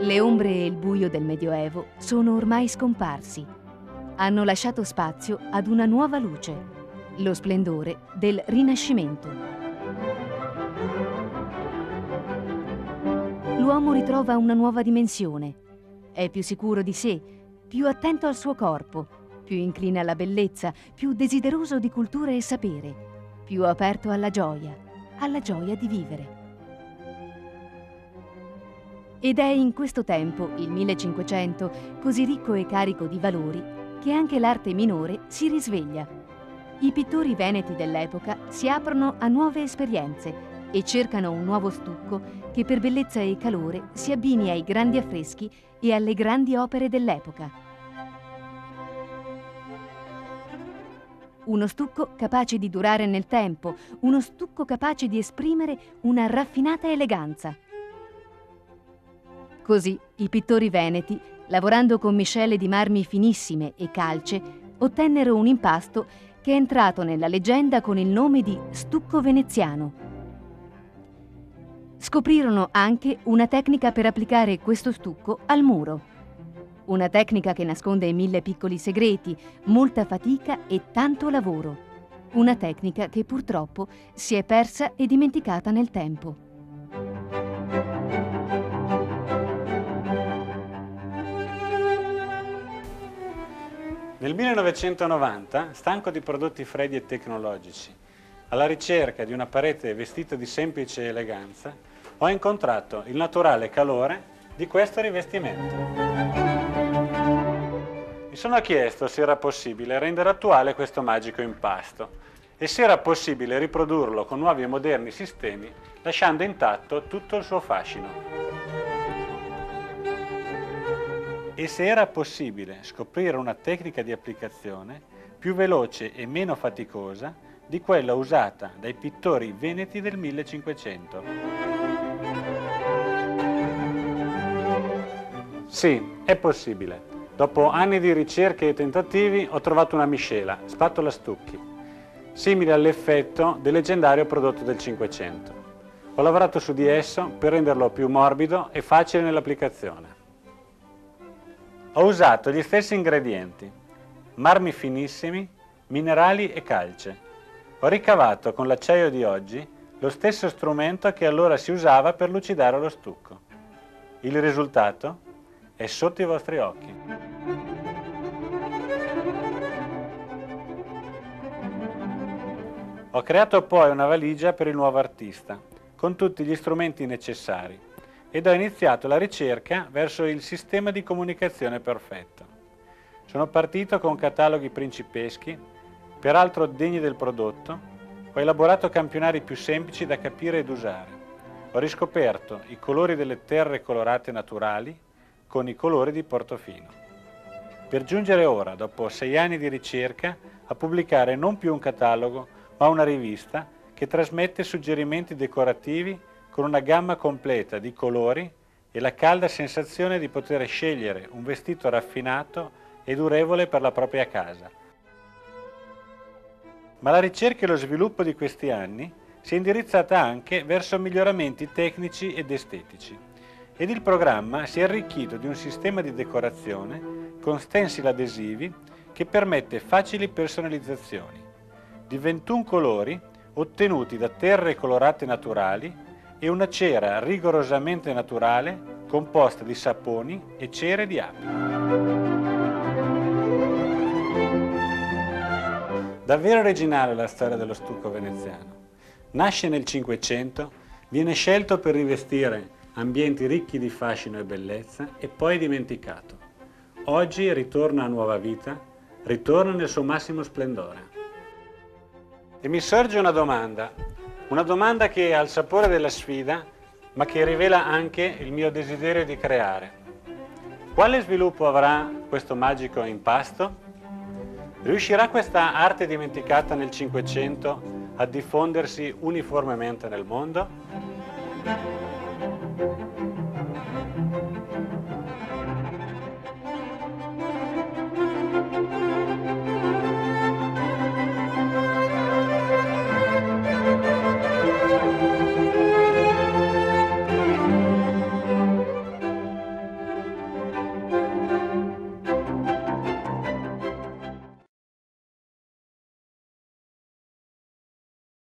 Le ombre e il buio del Medioevo sono ormai scomparsi. Hanno lasciato spazio ad una nuova luce, lo splendore del Rinascimento. L'uomo ritrova una nuova dimensione. È più sicuro di sé, più attento al suo corpo, più incline alla bellezza, più desideroso di cultura e sapere, più aperto alla gioia di vivere. Ed è in questo tempo, il 1500, così ricco e carico di valori, che anche l'arte minore si risveglia. I pittori veneti dell'epoca si aprono a nuove esperienze e cercano un nuovo stucco che per bellezza e calore si abbini ai grandi affreschi e alle grandi opere dell'epoca. Uno stucco capace di durare nel tempo, uno stucco capace di esprimere una raffinata eleganza. Così i pittori veneti, lavorando con miscele di marmi finissime e calce, ottennero un impasto che è entrato nella leggenda con il nome di stucco veneziano. Scoprirono anche una tecnica per applicare questo stucco al muro. Una tecnica che nasconde 1000 piccoli segreti, molta fatica e tanto lavoro. Una tecnica che purtroppo si è persa e dimenticata nel tempo. Nel 1990, stanco di prodotti freddi e tecnologici, alla ricerca di una parete vestita di semplice eleganza, ho incontrato il naturale calore di questo rivestimento. Mi sono chiesto se era possibile rendere attuale questo magico impasto e se era possibile riprodurlo con nuovi e moderni sistemi, lasciando intatto tutto il suo fascino. E se era possibile scoprire una tecnica di applicazione più veloce e meno faticosa di quella usata dai pittori veneti del 1500. Sì, è possibile. Dopo anni di ricerche e tentativi ho trovato una miscela, spatola stucchi, simile all'effetto del leggendario prodotto del Cinquecento. Ho lavorato su di esso per renderlo più morbido e facile nell'applicazione. Ho usato gli stessi ingredienti, marmi finissimi, minerali e calce. Ho ricavato con l'acciaio di oggi lo stesso strumento che allora si usava per lucidare lo stucco. Il risultato è sotto i vostri occhi. Ho creato poi una valigia per il nuovo artista, con tutti gli strumenti necessari, ed ho iniziato la ricerca verso il sistema di comunicazione perfetto. Sono partito con cataloghi principeschi, peraltro degni del prodotto, ho elaborato campionari più semplici da capire ed usare. Ho riscoperto i colori delle terre colorate naturali con i colori di Portofino. Per giungere ora, dopo 6 anni di ricerca, a pubblicare non più un catalogo, ma una rivista che trasmette suggerimenti decorativi con una gamma completa di colori e la calda sensazione di poter scegliere un vestito raffinato e durevole per la propria casa. Ma la ricerca e lo sviluppo di questi anni si è indirizzata anche verso miglioramenti tecnici ed estetici, ed il programma si è arricchito di un sistema di decorazione con stencil adesivi che permette facili personalizzazioni, di 21 colori ottenuti da terre colorate naturali e una cera rigorosamente naturale composta di saponi e cere di api. Davvero originale la storia dello stucco veneziano. Nasce nel Cinquecento, viene scelto per rivestire ambienti ricchi di fascino e bellezza e poi dimenticato. Oggi ritorna a nuova vita, ritorna nel suo massimo splendore. E mi sorge una domanda che ha il sapore della sfida, ma che rivela anche il mio desiderio di creare. Quale sviluppo avrà questo magico impasto? Riuscirà questa arte dimenticata nel Cinquecento a diffondersi uniformemente nel mondo?